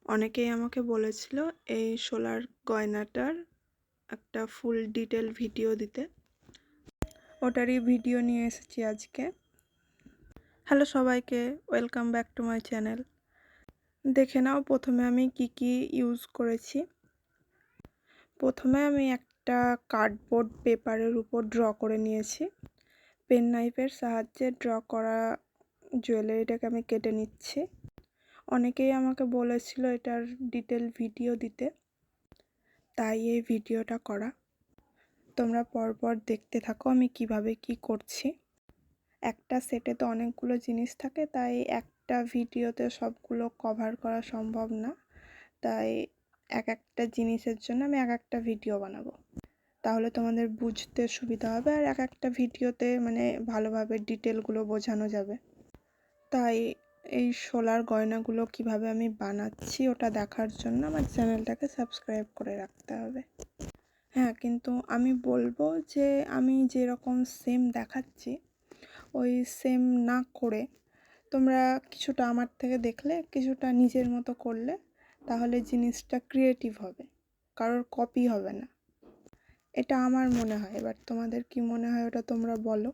অনেকেই আমাকে বলেছিল এই সোলার গয়নাটার একটা ফুল ডিটেল ভিডিও দিতে, ওটারই ভিডিও নিয়ে এসেছি আজকে। হ্যালো সবাইকে, welcome back to my channel. দেখে নাও প্রথমে আমি কি ইউজ করেছি। প্রথমে আমি একটা কার্ডবোর্ড পেপারের উপর ড্র করে নিয়েছি। পেন নাইফের সাহায্যে ড্র করা জুয়েলারিটাকে আমি কেটে নিচ্ছি। অনেকেই আমাকে বলেছিল এটার ডিটেল ভিডিও দিতে, তাই এই ভিডিওটা করা। তোমরা পরপর দেখতে থাকো আমি কিভাবে কি করছি। একটা সেটে তো অনেকগুলো জিনিস থাকে, তাই একটা ভিডিওতে সবগুলো কভার করা সম্ভব না, তাই এক একটা জিনিসের জন্য আমি এক একটা ভিডিও বানাবো, তাহলে তোমাদের বুঝতে সুবিধা হবে আর এক একটা ভিডিওতে ভালোভাবে ডিটেলগুলো বোঝানো যাবে। তাই এই সোলার গয়নাগুলো কিভাবে আমি বানাচ্ছি ওটা দেখার জন্য আমার চ্যানেলটাকে সাবস্ক্রাইব করে রাখতে হবে। হ্যাঁ, কিন্তু আমি বলবো যে আমি যেরকম সেম দেখাচ্ছি ওই সেম না করে তোমরা কিছুটা আমার থেকে দেখলে, কিছুটা নিজের মতো করলে, তাহলে জিনিসটা ক্রিয়েটিভ হবে, কারোর কপি হবে না। এটা আমার মনে হয়। এবার তোমাদের কি মনে হয় ওটা তোমরা বলো।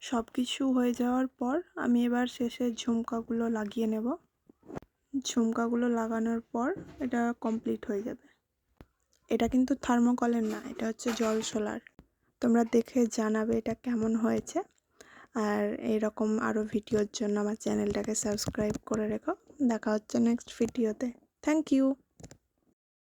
সব কিছু হয়ে যাওয়ার পর আমি এবার শেষে ঝুমকাগুলো লাগিয়ে নেব। ঝুমকাগুলো লাগানোর পর এটা কমপ্লিট হয়ে যাবে। এটা কিন্তু থার্মোকলের না, এটা হচ্ছে জল সোলার। তোমরা দেখে জানাবে এটা কেমন হয়েছে। আর এইরকম আরও ভিডিওর জন্য আমার চ্যানেলটাকে সাবস্ক্রাইব করে রেখো। দেখা হচ্ছে নেক্সট ভিডিওতে। Thank you.